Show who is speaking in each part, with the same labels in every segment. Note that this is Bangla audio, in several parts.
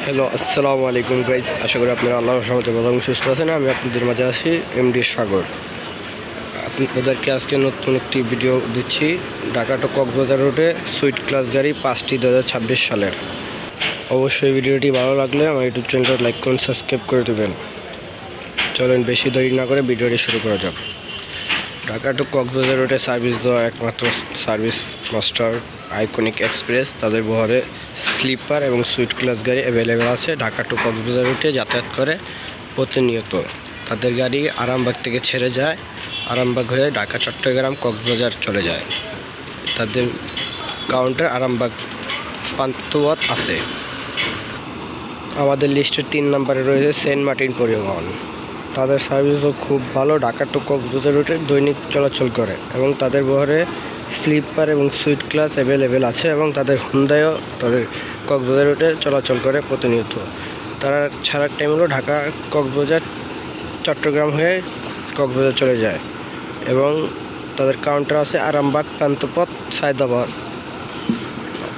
Speaker 1: হ্যালো, আসসালামু আলাইকুম গাইজ। আশা করি আপনারা আল্লাহর রহমতে ভালো এবং সুস্থ আছেন। আমি আপনাদের মাঝে আছি এমডি সাগর। আপনাদেরকে আজকে নতুন একটি ভিডিও দিচ্ছি। ঢাকা টু কক্সবাজার রুটে সুইট ক্লাস গাড়ি 5টি 2026 সালের। অবশ্যই ভিডিওটি ভালো লাগলে আমার ইউটিউব চ্যানেলটা লাইক করুন, সাবস্ক্রাইব করে দেবেন। চলেন বেশি দেরি না করে ভিডিওটি শুরু করা যাক। ঢাকা টু কক্সবাজার রুটে সার্ভিস দেওয়া একমাত্র সার্ভিস মাস্টার আইকনিক এক্সপ্রেস। তাদের বহরে স্লিপার এবং সুইট ক্লাস গাড়ি অ্যাভেলেবেল আছে। ঢাকা টু কক্সবাজার রুটে যাতায়াত করে প্রতিনিয়ত। তাদের গাড়ি আরামবাগ থেকে ছেড়ে যায়, আরামবাগ হয়ে ঢাকা, চট্টগ্রাম, কক্সবাজার চলে যায়। তাদের কাউন্টার আরামবাগ পান্থপথ আছে। আমাদের লিস্টের 3 নম্বরে রয়েছে সেন্ট মার্টিন পরিবহন। তাদের সার্ভিসও খুব ভালো। ঢাকা টু কক্সবাজার রুটে দৈনিক চলাচল করে এবং তাদের বহরে স্লিপার এবং সুইট ক্লাস অ্যাভেলেবেল আছে এবং তাদের হুন্ডাইও তাদের কক্সবাজার রুটে চলাচল করে প্রতিনিয়ত। তারা ছাড়ার টাইম হলো ঢাকা, কক্সবাজার, চট্টগ্রাম হয়ে কক্সবাজার চলে যায় এবং তাদের কাউন্টার আছে আরামবাগ, পান্থপথ, সায়দাবাদ।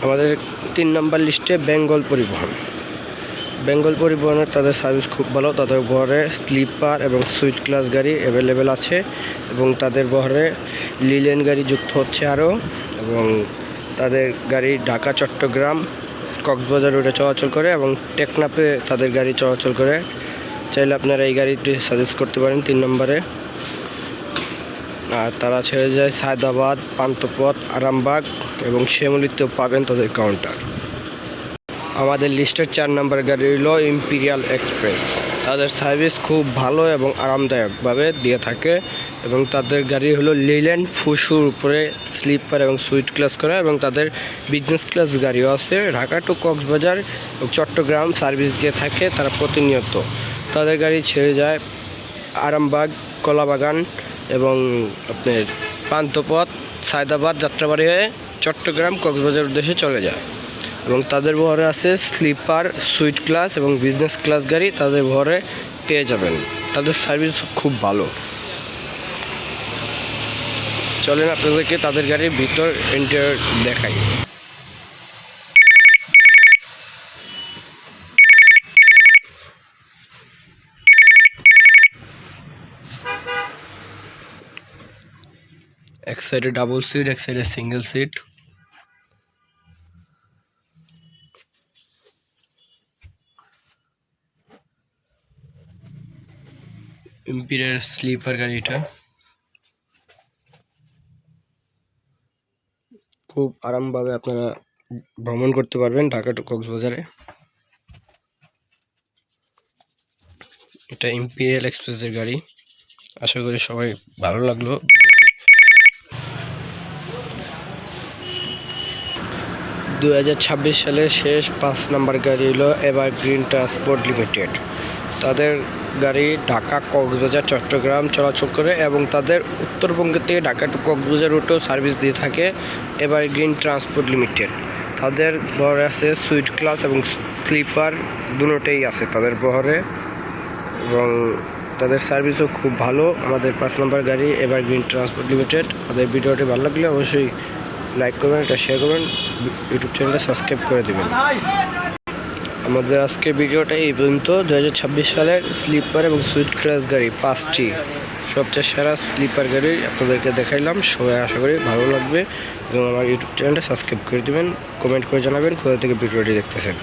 Speaker 1: আমাদের 3 নম্বর লিস্টে বেঙ্গল পরিবহন। বেঙ্গল পরিবহনের তাদের সার্ভিস খুব ভালো। তাদের বহরে স্লিপার এবং সুইট ক্লাস গাড়ি অ্যাভেলেবেল আছে এবং তাদের বহরে লিলেন গাড়ি যুক্ত হচ্ছে আরও, এবং তাদের গাড়ি ঢাকা, চট্টগ্রাম, কক্সবাজার রুটে চলাচল করে এবং টেকনাফে তাদের গাড়ি চলাচল করে। চাইলে আপনারা এই গাড়িটি সাজেস্ট করতে পারেন 3 নম্বরে। আর তারা ছেড়ে যায় সায়দাবাদ, পান্থপথ, আরামবাগ এবং শ্যামলীতেও পাবেন তাদের কাউন্টার। আমাদের লিস্টের 4 নম্বর গাড়ি হল ইম্পিরিয়াল এক্সপ্রেস। তাদের সার্ভিস খুব ভালো এবং আরামদায়কভাবে দিয়ে থাকে এবং তাদের গাড়ি হলো লিল্যান্ড ফুসুর উপরে স্লিপার এবং সুইট ক্লাস করা, এবং তাদের বিজনেস ক্লাস গাড়িও আছে। ঢাকা টু কক্সবাজার এবং চট্টগ্রাম সার্ভিস দিয়ে থাকে তারা প্রতিনিয়ত। তাদের গাড়ি ছেড়ে যায় আরামবাগ, কলাবাগান এবং আপনার পান্থপথ, সায়দাবাদ, যাত্রাবাড়ি হয়ে চট্টগ্রাম, কক্সবাজার উদ্দেশ্যে চলে যায় এবং তাদের বহরে আছে স্লিপার, সুইট ক্লাস এবং বিজনেস ক্লাস গাড়ি তাদের বহরে পেয়ে যাবেন। তাদের সার্ভিস খুব ভালো। চলেন আপনাদেরকে তাদের গাড়ির ভিতর ইন্টেরিয়র দেখাই। এক সাইডে ডাবল সিট, এক সাইডে সিঙ্গেল সিট। ইম্পিরিয়াল স্লিপার গাড়িটা খুব আরামভাবে আপনারা ভ্রমণ করতে পারবেন ঢাকা টু কক্সবাজারে। এটা ইম্পিরিয়াল এক্সপ্রেসের গাড়ি। আশা করি সবাই ভালো লাগলো। 2026 সালের শেষ 5 নম্বর গাড়ি হলো এভারগ্রিন ট্রান্সপোর্ট লিমিটেড। তাদের গাড়ি ঢাকা, কক্সবাজার, চট্টগ্রাম চলাচল করে এবং তাদের উত্তরবঙ্গ থেকে ঢাকা টু কক্সবাজার রুটেও সার্ভিস দিয়ে থাকে এভারগ্রিন ট্রান্সপোর্ট লিমিটেড। তাদের বহরে আছে সুইট ক্লাস এবং স্লিপার, দুটোই আছে তাদের বহরে এবং তাদের সার্ভিসও খুব ভালো। আমাদের 5 নম্বর গাড়ি এভারগ্রিন ট্রান্সপোর্ট লিমিটেড। আমাদের ভিডিওটি ভালো লাগলে অবশ্যই লাইক করবেন, এটা শেয়ার করবেন, ইউটিউব চ্যানেলটা সাবস্ক্রাইব করে দেবেন। আমাদের আজকের ভিডিওটা এই পর্যন্ত। 2026 সালের স্লিপার এবং সুইট ক্লাস গাড়ি 5টি সবচেয়ে সেরা স্লিপার গাড়ি আপনাদেরকে দেখাইলাম। সবাই আশা করি ভালো লাগবে এবং আমার ইউটিউব চ্যানেলটা সাবস্ক্রাইব করে দেবেন। কমেন্ট করে জানাবেন কোথা থেকে ভিডিওটি দেখতেছেন।